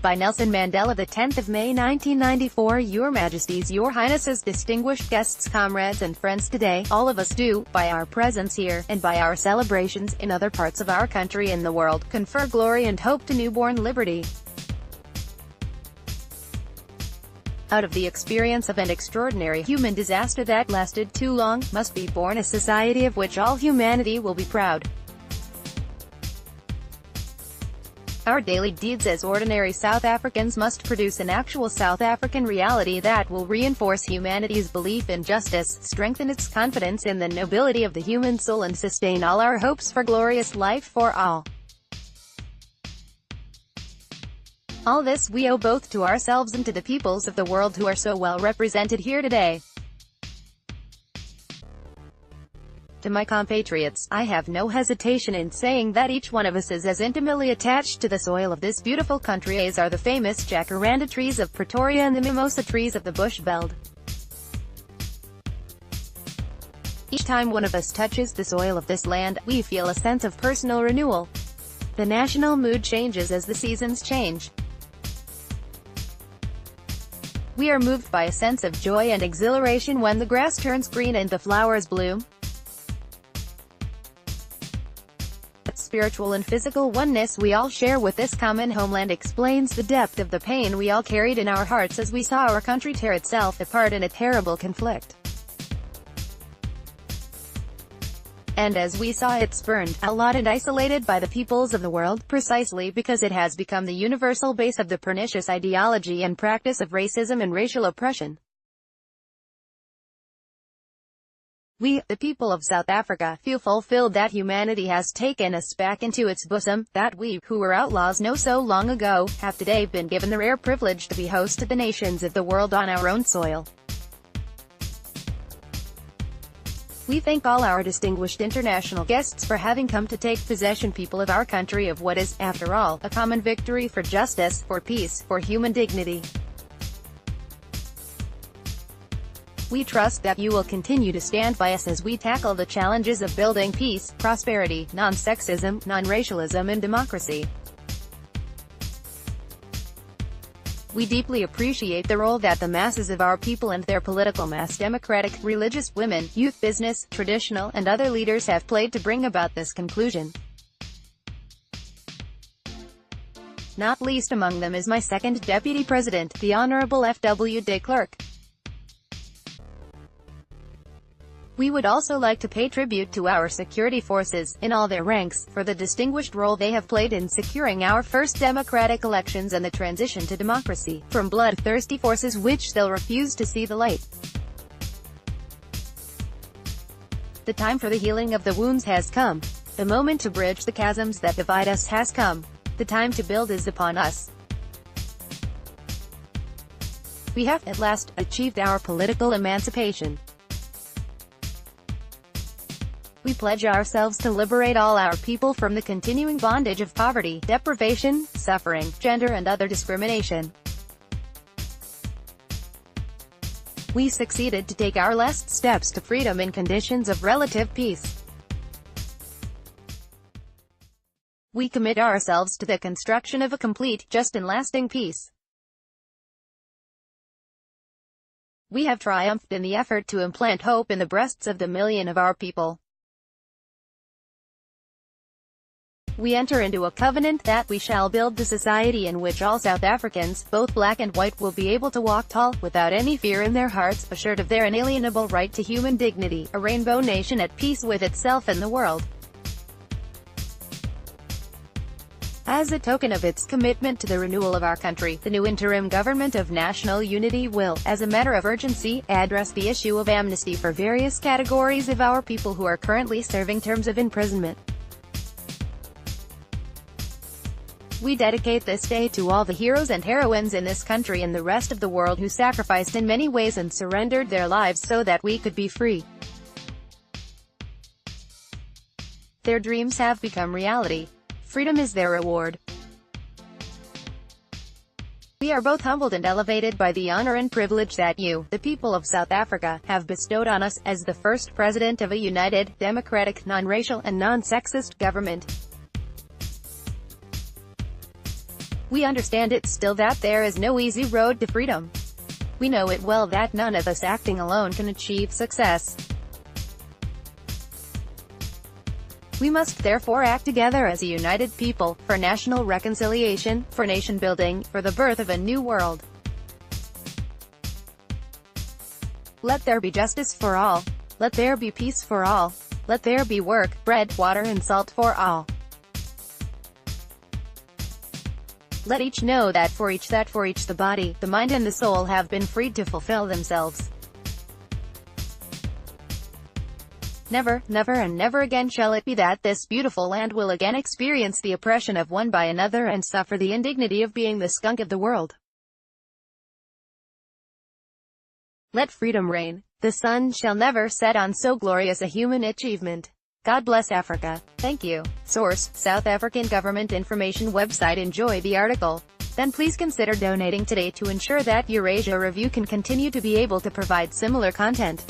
By Nelson Mandela, the 10th of May 1994. Your Majesties, Your Highnesses, distinguished guests, comrades and friends, today, all of us do, by our presence here, and by our celebrations in other parts of our country and the world, confer glory and hope to newborn liberty. Out of the experience of an extraordinary human disaster that lasted too long, must be born a society of which all humanity will be proud. Our daily deeds as ordinary South Africans must produce an actual South African reality that will reinforce humanity's belief in justice, strengthen its confidence in the nobility of the human soul, and sustain all our hopes for glorious life for all. All this we owe both to ourselves and to the peoples of the world who are so well represented here today. To my compatriots, I have no hesitation in saying that each one of us is as intimately attached to the soil of this beautiful country as are the famous jacaranda trees of Pretoria and the mimosa trees of the Bush Belt. Each time one of us touches the soil of this land, we feel a sense of personal renewal. The national mood changes as the seasons change. We are moved by a sense of joy and exhilaration when the grass turns green and the flowers bloom. Spiritual and physical oneness we all share with this common homeland explains the depth of the pain we all carried in our hearts as we saw our country tear itself apart in a terrible conflict. And as we saw it spurned, outlawed and isolated by the peoples of the world, precisely because it has become the universal base of the pernicious ideology and practice of racism and racial oppression. We, the people of South Africa, feel fulfilled that humanity has taken us back into its bosom, that we, who were outlaws no so long ago, have today been given the rare privilege to be host to the nations of the world on our own soil. We thank all our distinguished international guests for having come to take possession, people of our country, of what is, after all, a common victory for justice, for peace, for human dignity. We trust that you will continue to stand by us as we tackle the challenges of building peace, prosperity, non-sexism, non-racialism and democracy. We deeply appreciate the role that the masses of our people and their political mass, democratic, religious, women, youth, business, traditional, and other leaders have played to bring about this conclusion. Not least among them is my second Deputy President, the Honorable F.W. de Klerk. We would also like to pay tribute to our security forces, in all their ranks, for the distinguished role they have played in securing our first democratic elections and the transition to democracy, from bloodthirsty forces which still refuse to see the light. The time for the healing of the wounds has come. The moment to bridge the chasms that divide us has come. The time to build is upon us. We have, at last, achieved our political emancipation. We pledge ourselves to liberate all our people from the continuing bondage of poverty, deprivation, suffering, gender and other discrimination. We succeeded to take our last steps to freedom in conditions of relative peace. We commit ourselves to the construction of a complete, just and lasting peace. We have triumphed in the effort to implant hope in the breasts of the million of our people. We enter into a covenant that we shall build the society in which all South Africans, both black and white, will be able to walk tall, without any fear in their hearts, assured of their inalienable right to human dignity, a rainbow nation at peace with itself and the world. As a token of its commitment to the renewal of our country, the new interim government of national unity will, as a matter of urgency, address the issue of amnesty for various categories of our people who are currently serving terms of imprisonment. We dedicate this day to all the heroes and heroines in this country and the rest of the world who sacrificed in many ways and surrendered their lives so that we could be free. Their dreams have become reality. Freedom is their reward. We are both humbled and elevated by the honor and privilege that you, the people of South Africa, have bestowed on us, as the first president of a united, democratic, non-racial, and non-sexist government. We understand it still that there is no easy road to freedom. We know it well that none of us acting alone can achieve success. We must therefore act together as a united people, for national reconciliation, for nation building, for the birth of a new world. Let there be justice for all. Let there be peace for all. Let there be work, bread, water and salt for all. Let each know that for each the body, the mind and the soul have been freed to fulfill themselves. Never, never and never again shall it be that this beautiful land will again experience the oppression of one by another and suffer the indignity of being the skunk of the world. Let freedom reign. The sun shall never set on so glorious a human achievement. God bless Africa. Thank you. Source: South African Government Information Website. Enjoy the article. Then please consider donating today to ensure that Eurasia Review can continue to be able to provide similar content.